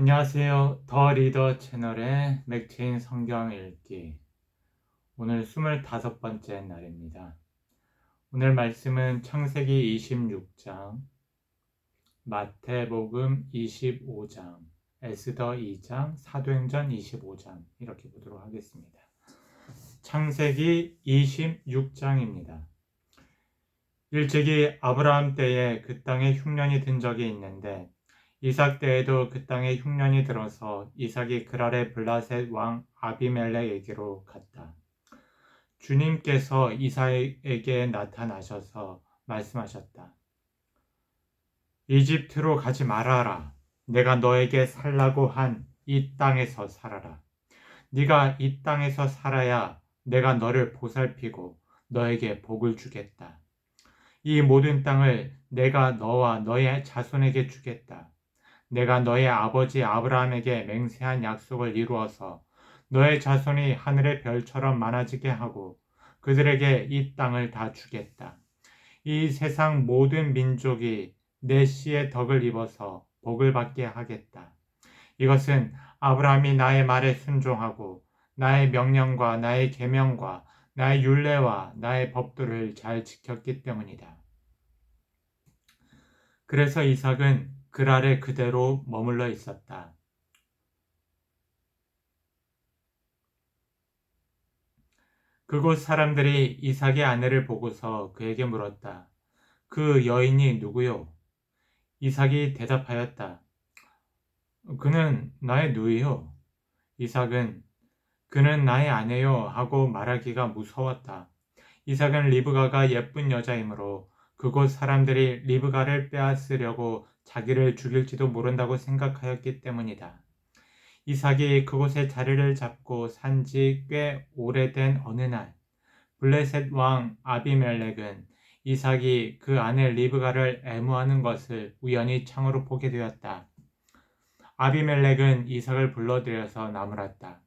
안녕하세요. 더 리더 채널의 맥체인 성경 읽기. 오늘 25번째 날입니다. 오늘 말씀은 창세기 26장, 마태복음 25장, 에스더 2장, 사도행전 25장 이렇게 보도록 하겠습니다. 창세기 26장입니다. 일찍이 아브라함 때에 그 땅에 흉년이 든 적이 있는데 이삭 때에도 그 땅에 흉년이 들어서 이삭이 그랄의 블라셋 왕 아비멜렉에게로 갔다. 주님께서 이삭에게 나타나셔서 말씀하셨다. 이집트로 가지 말아라. 내가 너에게 살라고 한 이 땅에서 살아라. 네가 이 땅에서 살아야 내가 너를 보살피고 너에게 복을 주겠다. 이 모든 땅을 내가 너와 너의 자손에게 주겠다. 내가 너의 아버지 아브라함에게 맹세한 약속을 이루어서 너의 자손이 하늘의 별처럼 많아지게 하고 그들에게 이 땅을 다 주겠다. 이 세상 모든 민족이 내 씨의 덕을 입어서 복을 받게 하겠다. 이것은 아브라함이 나의 말에 순종하고 나의 명령과 나의 계명과 나의 율례와 나의 법도를 잘 지켰기 때문이다. 그래서 이삭은 그랄에 그대로 머물러 있었다. 그곳 사람들이 이삭의 아내를 보고서 그에게 물었다. 그 여인이 누구요? 이삭이 대답하였다. 그는 나의 누이요. 이삭은 그는 나의 아내요 하고 말하기가 무서웠다. 이삭은 리브가가 예쁜 여자이므로 그곳 사람들이 리브가를 빼앗으려고 자기를 죽일지도 모른다고 생각하였기 때문이다. 이삭이 그곳에 자리를 잡고 산 지 꽤 오래된 어느 날 블레셋 왕 아비멜렉은 이삭이 그 아내 리브가를 애무하는 것을 우연히 창으로 보게 되었다. 아비멜렉은 이삭을 불러들여서 나무랐다.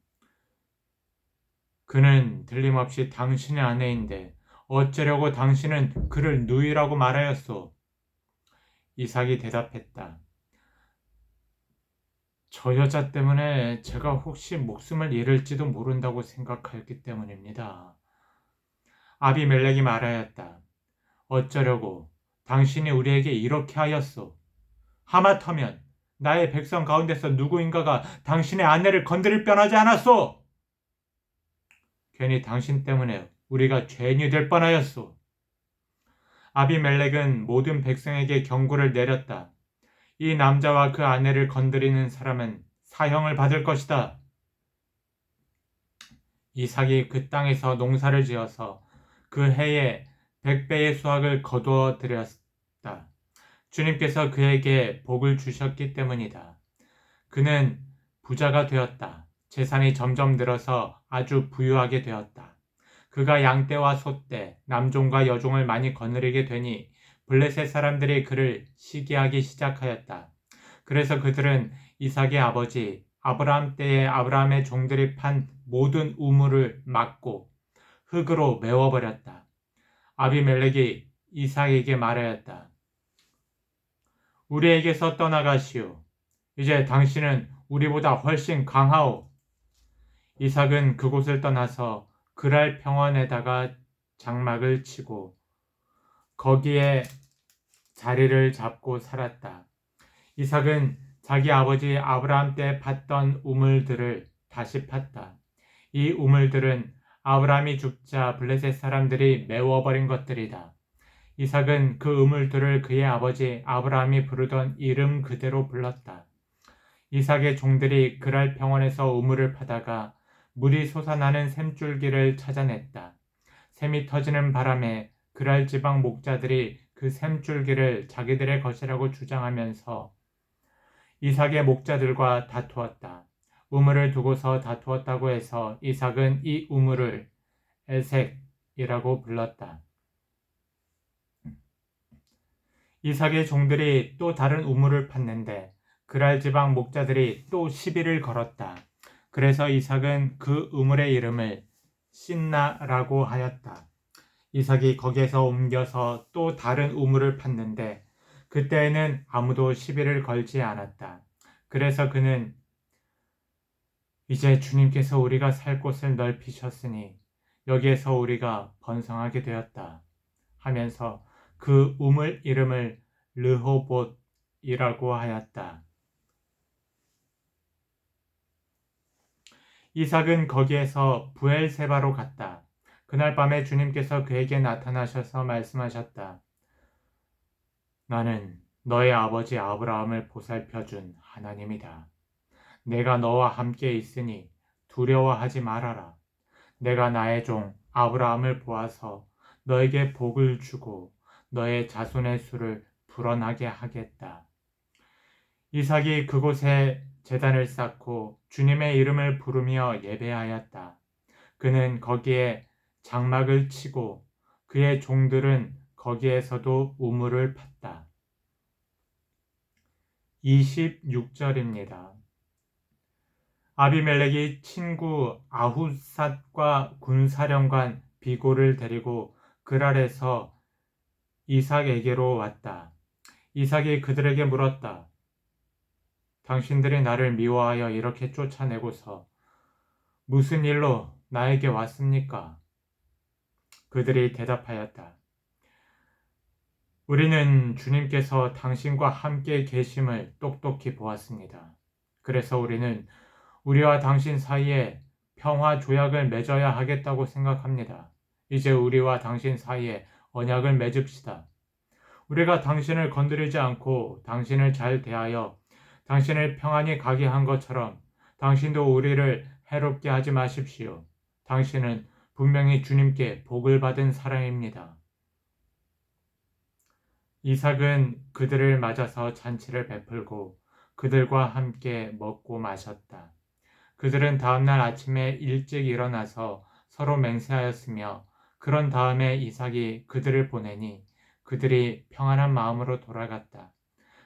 그는 틀림없이 당신의 아내인데 어쩌려고 당신은 그를 누이라고 말하였소? 이삭이 대답했다. 저 여자 때문에 제가 혹시 목숨을 잃을지도 모른다고 생각하였기 때문입니다. 아비멜렉이 말하였다. 어쩌려고 당신이 우리에게 이렇게 하였소? 하마터면 나의 백성 가운데서 누구인가가 당신의 아내를 건드릴 뻔하지 않았소? 괜히 당신 때문에 우리가 죄인이 될 뻔하였소. 아비멜렉은 모든 백성에게 경고를 내렸다. 이 남자와 그 아내를 건드리는 사람은 사형을 받을 것이다. 이삭이 그 땅에서 농사를 지어서 그 해에 100배의 수확을 거두어 드렸다. 주님께서 그에게 복을 주셨기 때문이다. 그는 부자가 되었다. 재산이 점점 늘어서 아주 부유하게 되었다. 그가 양떼와 소떼, 남종과 여종을 많이 거느리게 되니 블레셋 사람들이 그를 시기하기 시작하였다. 그래서 그들은 이삭의 아버지 아브라함 때에 아브라함의 종들이 판 모든 우물을 막고 흙으로 메워버렸다. 아비멜렉이 이삭에게 말하였다. 우리에게서 떠나가시오. 이제 당신은 우리보다 훨씬 강하오. 이삭은 그곳을 떠나서 그랄 평원에다가 장막을 치고 거기에 자리를 잡고 살았다. 이삭은 자기 아버지 아브라함 때 팠던 우물들을 다시 팠다. 이 우물들은 아브라함이 죽자 블레셋 사람들이 메워버린 것들이다. 이삭은 그 우물들을 그의 아버지 아브라함이 부르던 이름 그대로 불렀다. 이삭의 종들이 그랄 평원에서 우물을 파다가 물이 솟아나는 샘줄기를 찾아냈다. 샘이 터지는 바람에 그랄 지방 목자들이 그 샘줄기를 자기들의 것이라고 주장하면서 이삭의 목자들과 다투었다. 우물을 두고서 다투었다고 해서 이삭은 이 우물을 에색이라고 불렀다. 이삭의 종들이 또 다른 우물을 팠는데 그랄 지방 목자들이 또 시비를 걸었다. 그래서 이삭은 그 우물의 이름을 신나라고 하였다. 이삭이 거기에서 옮겨서 또 다른 우물을 팠는데 그때에는 아무도 시비를 걸지 않았다. 그래서 그는 이제 주님께서 우리가 살 곳을 넓히셨으니 여기에서 우리가 번성하게 되었다 하면서 그 우물 이름을 르호봇이라고 하였다. 이삭은 거기에서 부엘세바로 갔다. 그날 밤에 주님께서 그에게 나타나셔서 말씀하셨다. 나는 너의 아버지 아브라함을 보살펴준 하나님이다. 내가 너와 함께 있으니 두려워하지 말아라. 내가 나의 종 아브라함을 보아서 너에게 복을 주고 너의 자손의 수를 불어나게 하겠다. 이삭이 그곳에 제단을 쌓고 주님의 이름을 부르며 예배하였다. 그는 거기에 장막을 치고 그의 종들은 거기에서도 우물을 팠다. 26절입니다. 아비멜렉이 친구 아훗삿과 군사령관 비골을 데리고 그랄에서 이삭에게로 왔다. 이삭이 그들에게 물었다. 당신들이 나를 미워하여 이렇게 쫓아내고서 무슨 일로 나에게 왔습니까? 그들이 대답하였다. 우리는 주님께서 당신과 함께 계심을 똑똑히 보았습니다. 그래서 우리는 우리와 당신 사이에 평화 조약을 맺어야 하겠다고 생각합니다. 이제 우리와 당신 사이에 언약을 맺읍시다. 우리가 당신을 건드리지 않고 당신을 잘 대하여 당신을 평안히 가게 한 것처럼 당신도 우리를 해롭게 하지 마십시오. 당신은 분명히 주님께 복을 받은 사람입니다. 이삭은 그들을 맞아서 잔치를 베풀고 그들과 함께 먹고 마셨다. 그들은 다음날 아침에 일찍 일어나서 서로 맹세하였으며 그런 다음에 이삭이 그들을 보내니 그들이 평안한 마음으로 돌아갔다.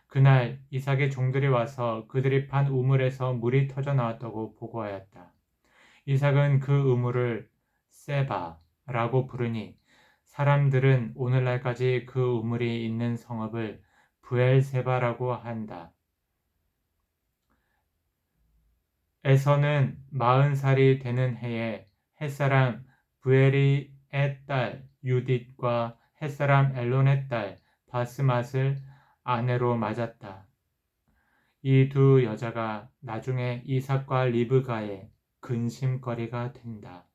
그날 이삭의 종들이 와서 그들이 판 우물에서 물이 터져 나왔다고 보고하였다. 이삭은 그 우물을 세바라고 부르니 사람들은 오늘날까지 그 우물이 있는 성읍을 브엘세바라고 한다. 에서는 40살이 되는 해에 햇사람 브엘이의 딸 유딧과 햇사람 엘론의 딸 바스맛을 아내로 맞았다. 이 두 여자가 나중에 이삭과 리브가의 근심거리가 된다.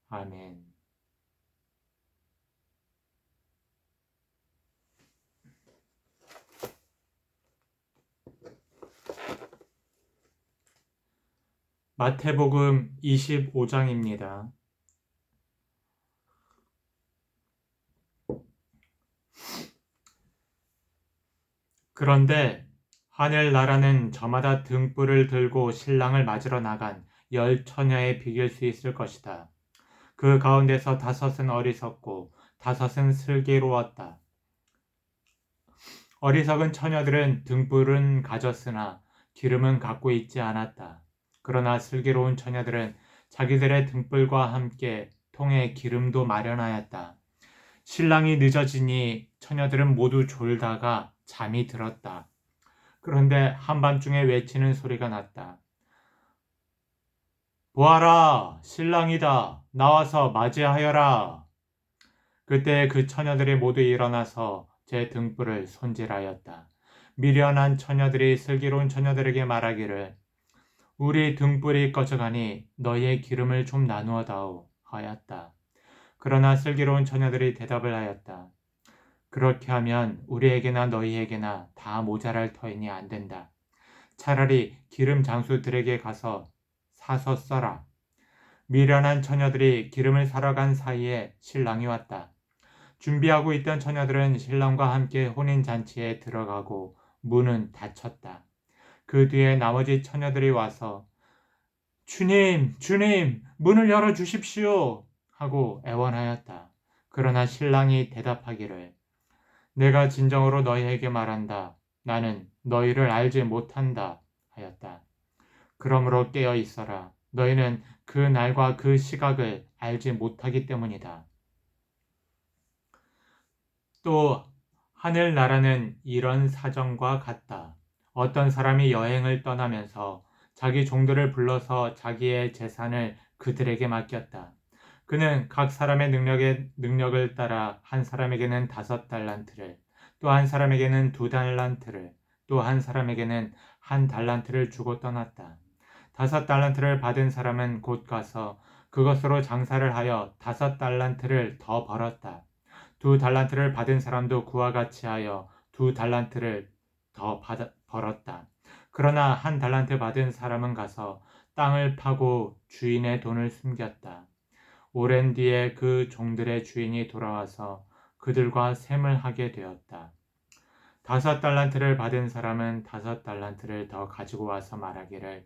아멘. 마태복음 25장입니다. 그런데 하늘나라는 저마다 등불을 들고 신랑을 맞으러 나간 10처녀에 비길 수 있을 것이다. 그 가운데서 5은 어리석고 5은 슬기로웠다. 어리석은 처녀들은 등불은 가졌으나 기름은 갖고 있지 않았다. 그러나 슬기로운 처녀들은 자기들의 등불과 함께 통에 기름도 마련하였다. 신랑이 늦어지니 처녀들은 모두 졸다가 잠이 들었다. 그런데 한밤중에 외치는 소리가 났다. 보아라, 신랑이다. 나와서 맞이하여라. 그때 그 처녀들이 모두 일어나서 제 등불을 손질하였다. 미련한 처녀들이 슬기로운 처녀들에게 말하기를 우리 등불이 꺼져가니 너희의 기름을 좀 나누어 다오 하였다. 그러나 슬기로운 처녀들이 대답을 하였다. 그렇게 하면 우리에게나 너희에게나 다 모자랄 터이니 안 된다. 차라리 기름 장수들에게 가서 사서 써라. 미련한 처녀들이 기름을 사러 간 사이에 신랑이 왔다. 준비하고 있던 처녀들은 신랑과 함께 혼인잔치에 들어가고 문은 닫혔다. 그 뒤에 나머지 처녀들이 와서 주님, 주님, 문을 열어주십시오 하고 애원하였다. 그러나 신랑이 대답하기를 내가 진정으로 너희에게 말한다. 나는 너희를 알지 못한다 하였다. 그러므로 깨어 있어라. 너희는 그 날과 그 시각을 알지 못하기 때문이다. 또 하늘나라는 이런 사정과 같다. 어떤 사람이 여행을 떠나면서 자기 종들을 불러서 자기의 재산을 그들에게 맡겼다. 그는 각 사람의 능력을 따라 한 사람에게는 5달란트를, 또 한 사람에게는 2달란트를, 또 한 사람에게는 1달란트를 주고 떠났다. 5달란트를 받은 사람은 곧 가서 그것으로 장사를 하여 5달란트를 더 벌었다. 2달란트를 받은 사람도 그와 같이 하여 2달란트를 더 벌었다. 그러나 1달란트 받은 사람은 가서 땅을 파고 주인의 돈을 숨겼다. 오랜 뒤에 그 종들의 주인이 돌아와서 그들과 셈을 하게 되었다. 5달란트를 받은 사람은 5달란트를 더 가지고 와서 말하기를,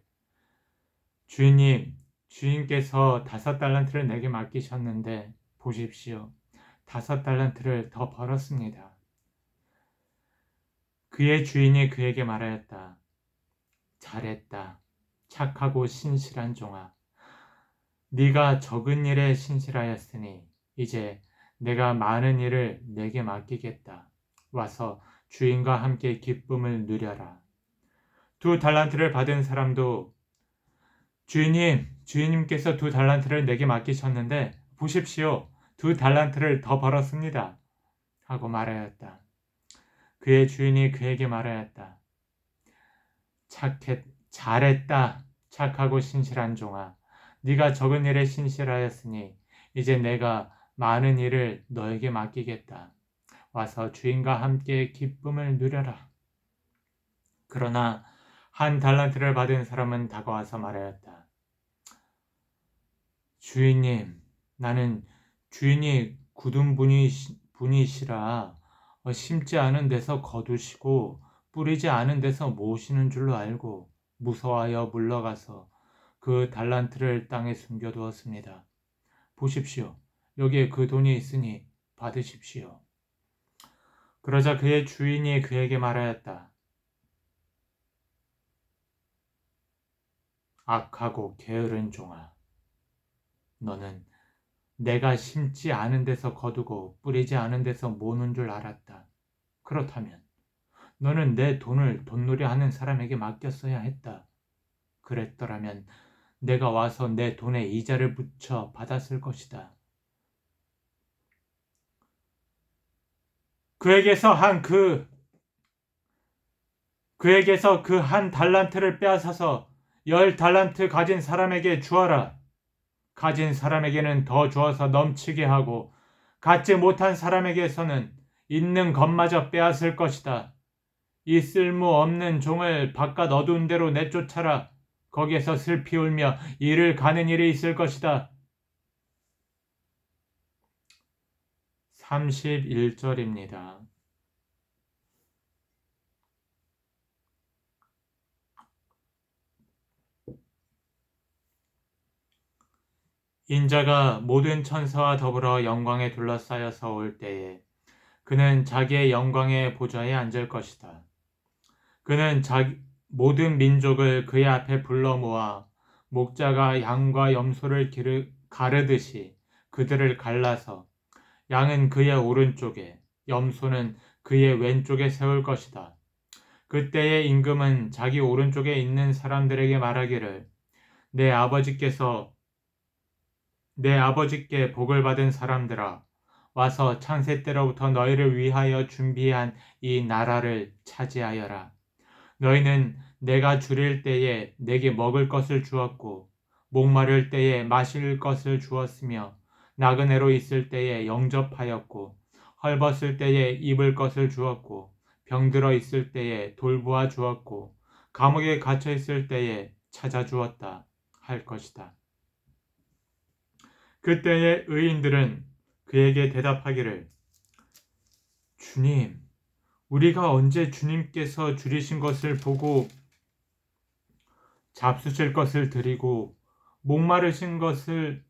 주인님, 주인께서 5달란트를 내게 맡기셨는데 보십시오. 5달란트를 더 벌었습니다. 그의 주인이 그에게 말하였다. 잘했다. 착하고 신실한 종아. 네가 적은 일에 신실하였으니 이제 내가 많은 일을 내게 맡기겠다. 와서 주인과 함께 기쁨을 누려라. 2달란트를 받은 사람도 주인님께서 2달란트를 내게 맡기셨는데 보십시오. 2달란트를 더 벌었습니다. 하고 말하였다. 그의 주인이 그에게 말하였다. 잘했다. 착하고 신실한 종아. 네가 적은 일에 신실하였으니 이제 내가 많은 일을 너에게 맡기겠다. 와서 주인과 함께 기쁨을 누려라. 그러나 1달란트를 받은 사람은 다가와서 말하였다. 주인님, 나는 주인이 굳은 분이시라 심지 않은 데서 거두시고 뿌리지 않은 데서 모으시는 줄로 알고 무서워하여 물러가서 그 달란트를 땅에 숨겨두었습니다. 보십시오. 여기에 그 돈이 있으니 받으십시오. 그러자 그의 주인이 그에게 말하였다. 악하고 게으른 종아. 너는 내가 심지 않은 데서 거두고 뿌리지 않은 데서 모으는 줄 알았다. 그렇다면 너는 내 돈을 돈놀이 하는 사람에게 맡겼어야 했다. 그랬더라면 내가 와서 내 돈에 이자를 붙여 받았을 것이다. 그에게서 그 1달란트를 빼앗아서 10달란트 가진 사람에게 주어라. 가진 사람에게는 더 주어서 넘치게 하고 갖지 못한 사람에게서는 있는 것마저 빼앗을 것이다. 이 쓸모없는 종을 바깥 어두운 데로 내쫓아라. 거기에서 슬피 울며 이를 가는 일이 있을 것이다. 31절입니다. 인자가 모든 천사와 더불어 영광에 둘러싸여서 올 때에 그는 자기의 영광의 보좌에 앉을 것이다. 그는 모든 민족을 그의 앞에 불러 모아 목자가 양과 염소를 가르듯이 그들을 갈라서 양은 그의 오른쪽에 염소는 그의 왼쪽에 세울 것이다. 그때의 임금은 자기 오른쪽에 있는 사람들에게 말하기를 내 아버지께 복을 받은 사람들아 와서 창세 때로부터 너희를 위하여 준비한 이 나라를 차지하여라. 너희는 내가 줄일 때에 내게 먹을 것을 주었고 목마를 때에 마실 것을 주었으며 나그네로 있을 때에 영접하였고 헐벗을 때에 입을 것을 주었고 병들어 있을 때에 돌보아 주었고 감옥에 갇혀 있을 때에 찾아주었다 할 것이다. 그때의 의인들은 그에게 대답하기를 주님, 우리가 언제 주님께서 줄이신 것을 보고 잡수실 것을 드리고 목마르신 것을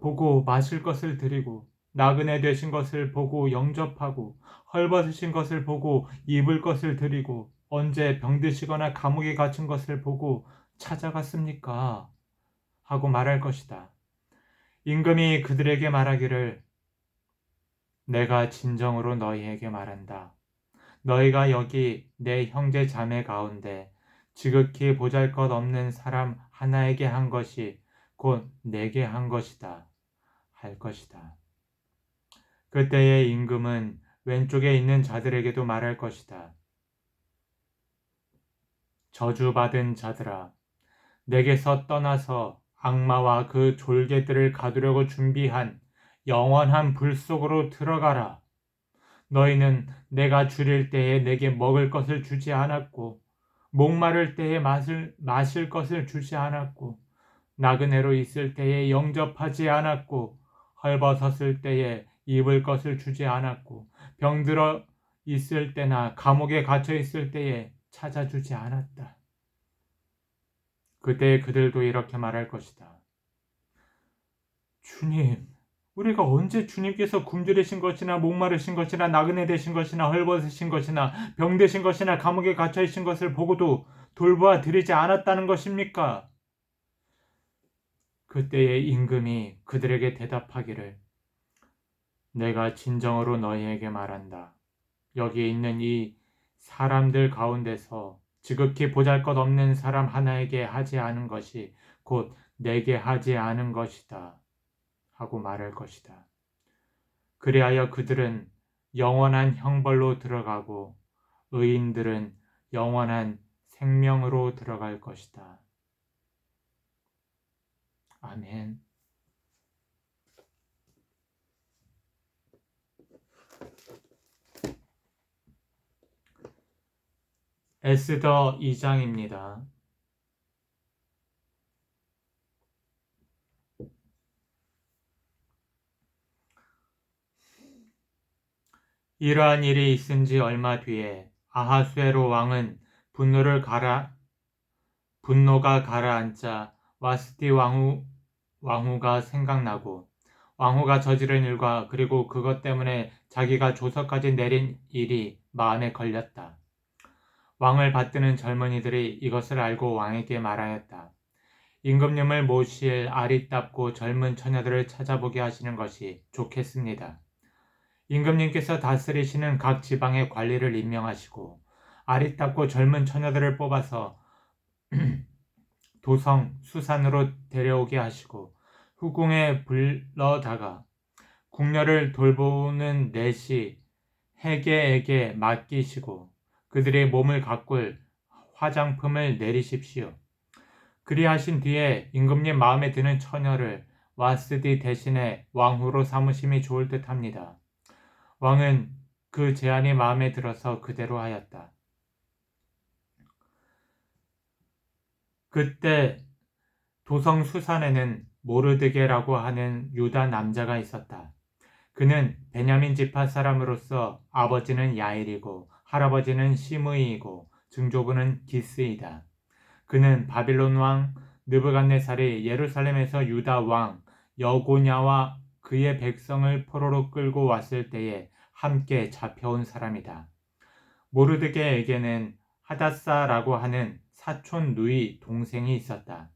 보고 마실 것을 드리고 나그네 되신 것을 보고 영접하고 헐벗으신 것을 보고 입을 것을 드리고 언제 병드시거나 감옥에 갇힌 것을 보고 찾아갔습니까? 하고 말할 것이다. 임금이 그들에게 말하기를 내가 진정으로 너희에게 말한다. 너희가 여기 내 형제 자매 가운데 지극히 보잘것없는 사람 하나에게 한 것이 곧 내게 한 것이다 할 것이다. 그때의 임금은 왼쪽에 있는 자들에게도 말할 것이다. 저주받은 자들아, 내게서 떠나서 악마와 그 졸개들을 가두려고 준비한 영원한 불 속으로 들어가라. 너희는 내가 줄일 때에 내게 먹을 것을 주지 않았고 목마를 때에 마실 것을 주지 않았고 나그네로 있을 때에 영접하지 않았고 헐벗었을 때에 입을 것을 주지 않았고 병들어 있을 때나 감옥에 갇혀 있을 때에 찾아주지 않았다. 그때 그들도 이렇게 말할 것이다. 주님, 우리가 언제 주님께서 굶주리신 것이나 목마르신 것이나 나그네 되신 것이나 헐벗으신 것이나 병되신 것이나 감옥에 갇혀 있신 것을 보고도 돌보아 드리지 않았다는 것입니까? 그때의 임금이 그들에게 대답하기를 내가 진정으로 너희에게 말한다. 여기 있는 이 사람들 가운데서 지극히 보잘것없는 사람 하나에게 하지 않은 것이 곧 내게 하지 않은 것이다 하고 말할 것이다. 그리하여 그들은 영원한 형벌로 들어가고 의인들은 영원한 생명으로 들어갈 것이다. 아멘. 에스더 2장입니다. 이러한 일이 있은 지 얼마 뒤에 아하수에로 왕은 분노가 가라앉자 와스티 왕후가 생각나고 왕후가 저지른 일과 그리고 그것 때문에 자기가 조서까지 내린 일이 마음에 걸렸다. 왕을 받드는 젊은이들이 이것을 알고 왕에게 말하였다. 임금님을 모실 아리답고 젊은 처녀들을 찾아보게 하시는 것이 좋겠습니다. 임금님께서 다스리시는 각 지방의 관리를 임명하시고 아리답고 젊은 처녀들을 뽑아서 도성 수산으로 데려오게 하시고 후궁에 불러다가 궁녀를 돌보는 내시 해계에게 맡기시고 그들의 몸을 가꿀 화장품을 내리십시오. 그리하신 뒤에 임금님 마음에 드는 처녀를 와스디 대신에 왕후로 삼으심이 좋을 듯합니다. 왕은 그 제안이 마음에 들어서 그대로 하였다. 그때 도성 수산에는 모르드게라고 하는 유다 남자가 있었다. 그는 베냐민 지파 사람으로서 아버지는 야일이고 할아버지는 시므이이고 증조부는 기스이다. 그는 바빌론 왕 느부갓네살이 예루살렘에서 유다 왕 여고냐와 그의 백성을 포로로 끌고 왔을 때에 함께 잡혀온 사람이다. 모르드게에게는 하닷사라고 하는 사촌 누이 동생이 있었다.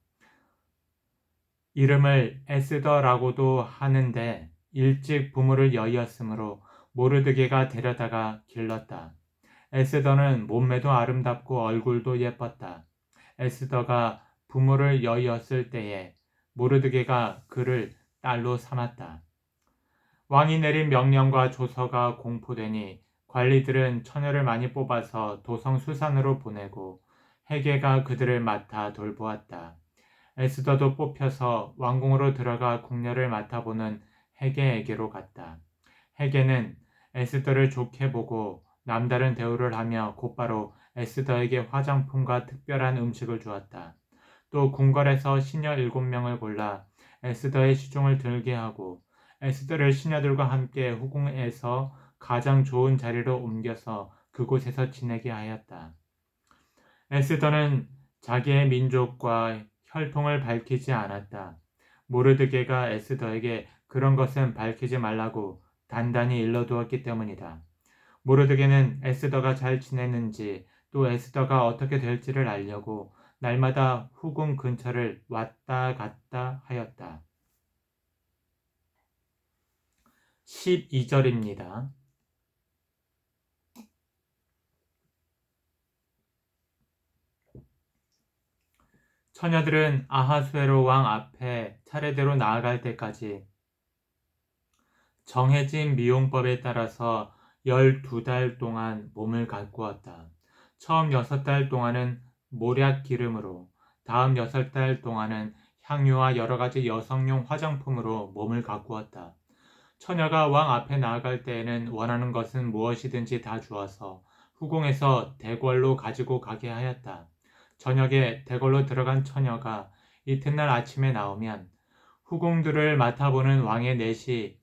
이름을 에스더라고도 하는데 일찍 부모를 여의었으므로 모르드게가 데려다가 길렀다. 에스더는 몸매도 아름답고 얼굴도 예뻤다. 에스더가 부모를 여의었을 때에 모르드게가 그를 딸로 삼았다. 왕이 내린 명령과 조서가 공포되니 관리들은 처녀를 많이 뽑아서 도성 수산으로 보내고 헤게가 그들을 맡아 돌보았다. 에스더도 뽑혀서 왕궁으로 들어가 궁녀를 맡아보는 헤게에게로 갔다. 헤게는 에스더를 좋게 보고 남다른 대우를 하며 곧바로 에스더에게 화장품과 특별한 음식을 주었다. 또 궁궐에서 시녀 7명을 골라 에스더의 시중을 들게 하고 에스더를 시녀들과 함께 후궁에서 가장 좋은 자리로 옮겨서 그곳에서 지내게 하였다. 에스더는 자기의 민족과 혈통을 밝히지 않았다. 모르드게가 에스더에게 그런 것은 밝히지 말라고 단단히 일러두었기 때문이다. 모르드게는 에스더가 잘 지냈는지 또 에스더가 어떻게 될지를 알려고 날마다 후궁 근처를 왔다 갔다 하였다. 12절입니다. 처녀들은 아하수에로 왕 앞에 차례대로 나아갈 때까지 정해진 미용법에 따라서 12달 동안 몸을 가꾸었다. 처음 6달 동안은 모략 기름으로, 다음 6달 동안은 향유와 여러 가지 여성용 화장품으로 몸을 가꾸었다. 처녀가 왕 앞에 나아갈 때에는 원하는 것은 무엇이든지 다 주어서 후궁에서 대궐로 가지고 가게 하였다. 저녁에 대궐로 들어간 처녀가 이튿날 아침에 나오면 후궁들을 맡아보는 왕의 넷이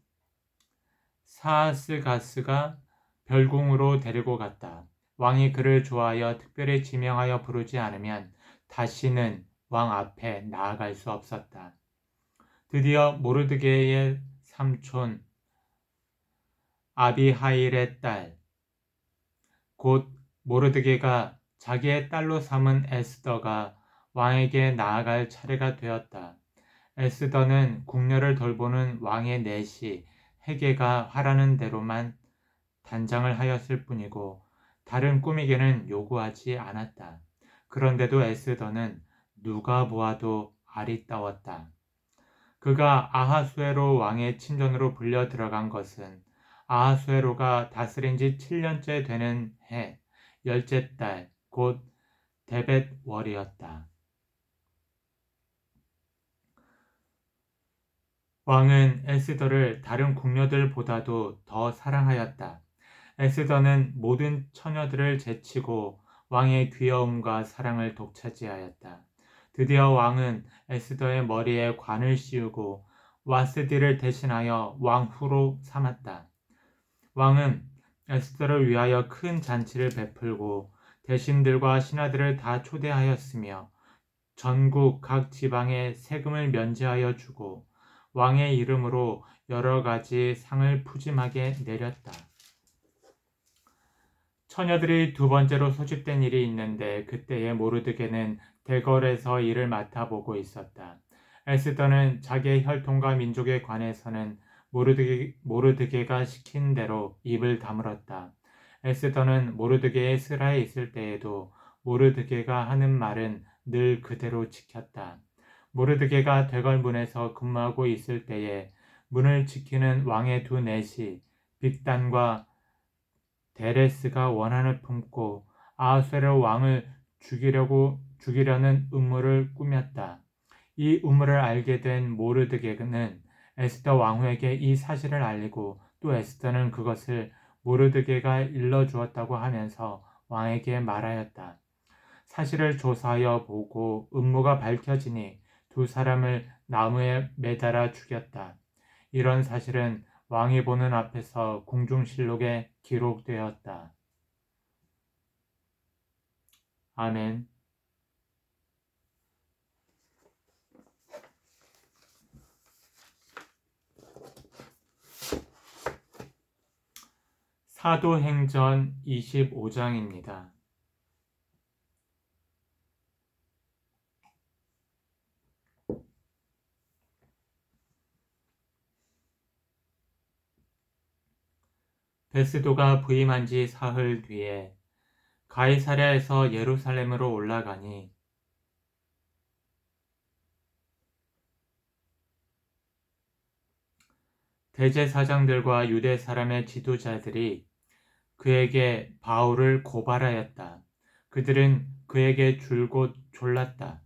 사스가스가 별궁으로 데리고 갔다. 왕이 그를 좋아하여 특별히 지명하여 부르지 않으면 다시는 왕 앞에 나아갈 수 없었다. 드디어 모르드게의 삼촌 아비하일의 딸, 곧 모르드게가 자기의 딸로 삼은 에스더가 왕에게 나아갈 차례가 되었다. 에스더는 궁녀를 돌보는 왕의 넷이 헤게가 하라는 대로만 단장을 하였을 뿐이고 다른 꾸미개는 요구하지 않았다. 그런데도 에스더는 누가 보아도 아리따웠다. 그가 아하수에로 왕의 친전으로 불려 들어간 것은 아하수에로가 다스린 지 7년째 되는 해, 10째 달, 곧 데벳월이었다. 왕은 에스더를 다른 궁녀들보다도 더 사랑하였다. 에스더는 모든 처녀들을 제치고 왕의 귀여움과 사랑을 독차지하였다. 드디어 왕은 에스더의 머리에 관을 씌우고 와스디를 대신하여 왕후로 삼았다. 왕은 에스더를 위하여 큰 잔치를 베풀고 대신들과 신하들을 다 초대하였으며 전국 각 지방에 세금을 면제하여 주고 왕의 이름으로 여러 가지 상을 푸짐하게 내렸다. 처녀들이 두 번째로 소집된 일이 있는데 그때에 모르드게는 대궐에서 일을 맡아보고 있었다. 에스더는 자기의 혈통과 민족에 관해서는 모르드게가 시킨 대로 입을 다물었다. 에스더는 모르드게의 스라에 있을 때에도 모르드게가 하는 말은 늘 그대로 지켰다. 모르드게가 대궐문에서 근무하고 있을 때에 문을 지키는 왕의 두 넷이 빅단과 데레스가 원한을 품고 아하수에로 왕을 죽이려는 음모를 꾸몄다. 이 음모를 알게 된 모르드게는 에스더 왕후에게 이 사실을 알리고 또 에스더는 그것을 모르드게가 일러주었다고 하면서 왕에게 말하였다. 사실을 조사하여 보고 음모가 밝혀지니 두 사람을 나무에 매달아 죽였다. 이런 사실은 왕이 보는 앞에서 궁중실록에 기록되었다. 아멘. 사도행전 25장입니다. 베스도가 부임한 지 사흘 뒤에 가이사랴에서 예루살렘으로 올라가니 대제사장들과 유대 사람의 지도자들이 그에게 바울을 고발하였다. 그들은 그에게 줄곧 졸랐다.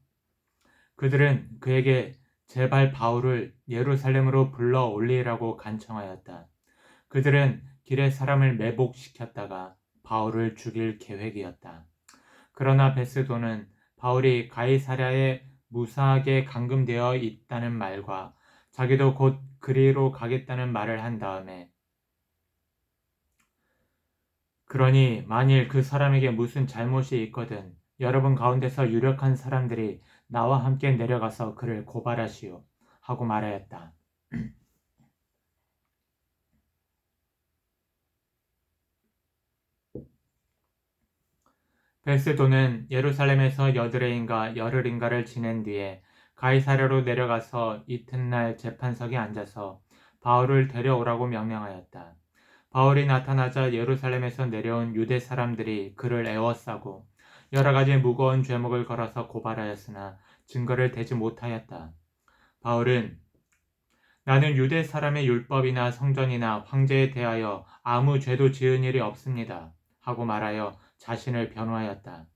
그들은 그에게 제발 바울을 예루살렘으로 불러 올리라고 간청하였다. 그들은 길에 사람을 매복시켰다가 바울을 죽일 계획이었다. 그러나 베스도는 바울이 가이사랴에 무사하게 감금되어 있다는 말과 자기도 곧 그리로 가겠다는 말을 한 다음에 그러니 만일 그 사람에게 무슨 잘못이 있거든 여러분 가운데서 유력한 사람들이 나와 함께 내려가서 그를 고발하시오 하고 말하였다. 베스도는 예루살렘에서 여드레인가 열흘인가를 지낸 뒤에 가이사랴로 내려가서 이튿날 재판석에 앉아서 바울을 데려오라고 명령하였다. 바울이 나타나자 예루살렘에서 내려온 유대 사람들이 그를 에워싸고 여러 가지 무거운 죄목을 걸어서 고발하였으나 증거를 대지 못하였다. 바울은 나는 유대 사람의 율법이나 성전이나 황제에 대하여 아무 죄도 지은 일이 없습니다. 하고 말하여 자신을 변호하였다.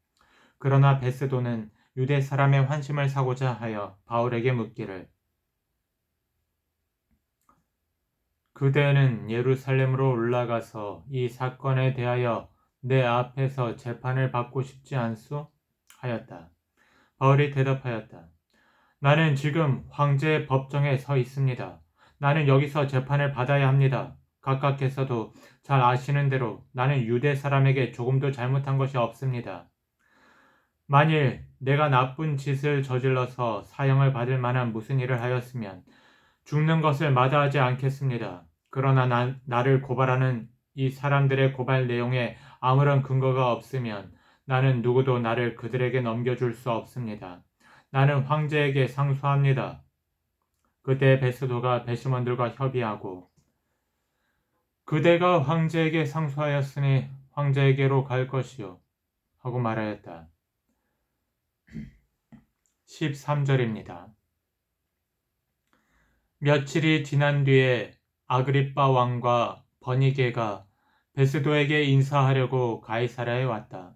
그러나 베스도는 유대 사람의 환심을 사고자 하여 바울에게 묻기를 그대는 예루살렘으로 올라가서 이 사건에 대하여 내 앞에서 재판을 받고 싶지 않소? 하였다. 바울이 대답하였다. 나는 지금 황제의 법정에 서 있습니다. 나는 여기서 재판을 받아야 합니다. 각각께서도 잘 아시는 대로 나는 유대 사람에게 조금도 잘못한 것이 없습니다. 만일 내가 나쁜 짓을 저질러서 사형을 받을 만한 무슨 일을 하였으면 죽는 것을 마다하지 않겠습니다. 그러나 나를 고발하는 이 사람들의 고발 내용에 아무런 근거가 없으면 나는 누구도 나를 그들에게 넘겨줄 수 없습니다. 나는 황제에게 상소합니다. 그때 베스도가 배심원들과 협의하고 그대가 황제에게 상소하였으니 황제에게로 갈 것이요 하고 말하였다. 13절입니다. 며칠이 지난 뒤에 아그리빠 왕과 버니게가 베스도에게 인사하려고 가이사랴에 왔다.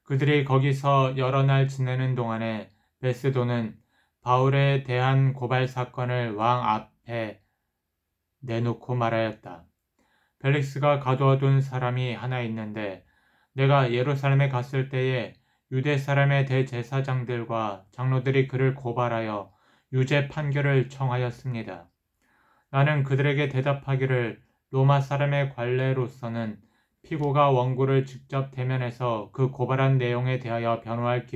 그들이 거기서 여러 날 지내는 동안에 베스도는 바울에 대한 고발 사건을 왕 앞에 내놓고 말하였다. 벨릭스가 가두어둔 사람이 하나 있는데 내가 예루살렘에 갔을 때에 유대 사람의 대제사장들과 장로들이 그를 고발하여 유죄 판결을 청하였습니다. 나는 그들에게 대답하기를 로마 사람의 관례로서는 피고가 원고를 직접 대면해서 그 고발한 내용에 대하여 변호할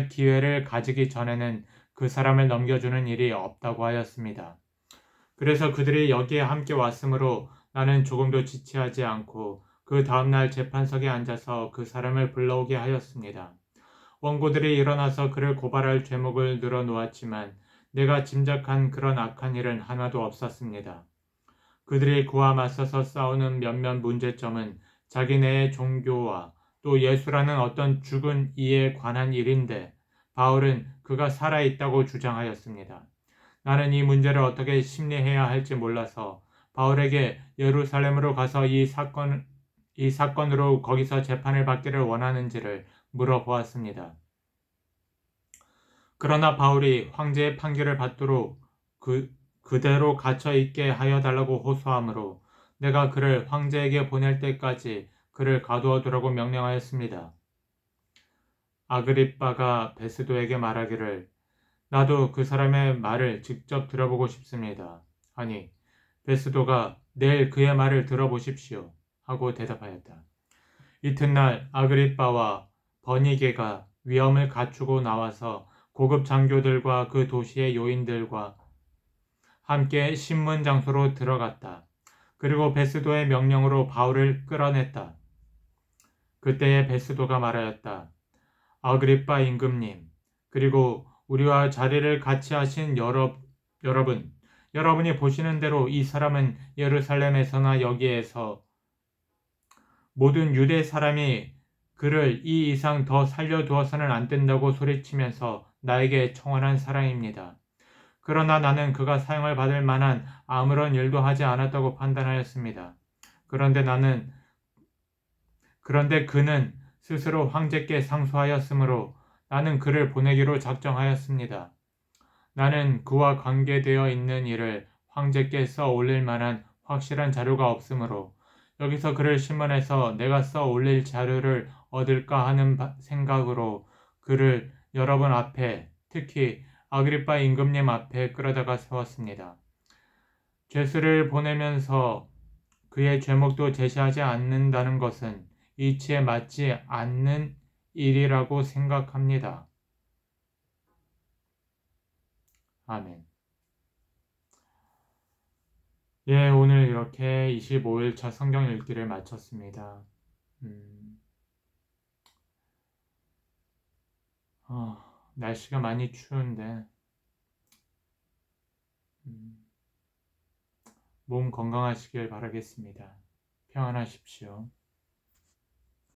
기회를 가지기 전에는 그 사람을 넘겨주는 일이 없다고 하였습니다. 그래서 그들이 여기에 함께 왔으므로 나는 조금도 지체하지 않고 그 다음날 재판석에 앉아서 그 사람을 불러오게 하였습니다. 원고들이 일어나서 그를 고발할 죄목을 늘어놓았지만 내가 짐작한 그런 악한 일은 하나도 없었습니다. 그들이 그와 맞서서 싸우는 몇몇 문제점은 자기네의 종교와 또 예수라는 어떤 죽은 이에 관한 일인데 바울은 그가 살아있다고 주장하였습니다. 나는 이 문제를 어떻게 심리해야 할지 몰라서 바울에게 예루살렘으로 가서 이 사건으로 거기서 재판을 받기를 원하는지를 물어보았습니다. 그러나 바울이 황제의 판결을 받도록 그대로 갇혀 있게 하여 달라고 호소하므로 내가 그를 황제에게 보낼 때까지 그를 가두어 두라고 명령하였습니다. 아그리빠가 베스도에게 말하기를 나도 그 사람의 말을 직접 들어보고 싶습니다. 하니 베스도가 내일 그의 말을 들어보십시오. 하고 대답하였다. 이튿날 아그리빠와 버니게가 위엄을 갖추고 나와서 고급 장교들과 그 도시의 요인들과 함께 신문 장소로 들어갔다. 그리고 베스도의 명령으로 바울을 끌어냈다. 그때에 베스도가 말하였다. 아그리빠 임금님, 그리고 우리와 자리를 같이 하신 여러분이 보시는 대로 이 사람은 예루살렘에서나 여기에서 모든 유대 사람이 그를 이 이상 더 살려두어서는 안 된다고 소리치면서 나에게 청원한 사람입니다. 그러나 나는 그가 사형을 받을 만한 아무런 일도 하지 않았다고 판단하였습니다. 그런데 그는 스스로 황제께 상소하였으므로 나는 그를 보내기로 작정하였습니다. 나는 그와 관계되어 있는 일을 황제께 써 올릴 만한 확실한 자료가 없으므로 여기서 그를 신문해서 내가 써 올릴 자료를 얻을까 하는 생각으로 그를 여러분 앞에 특히 아그리빠 임금님 앞에 끌어다가 세웠습니다. 죄수를 보내면서 그의 죄목도 제시하지 않는다는 것은 이치에 맞지 않는 일이라고 생각합니다. 아멘. 예, 오늘 이렇게 25일차 성경 읽기를 마쳤습니다. 날씨가 많이 추운데 몸 건강하시길 바라겠습니다. 평안하십시오.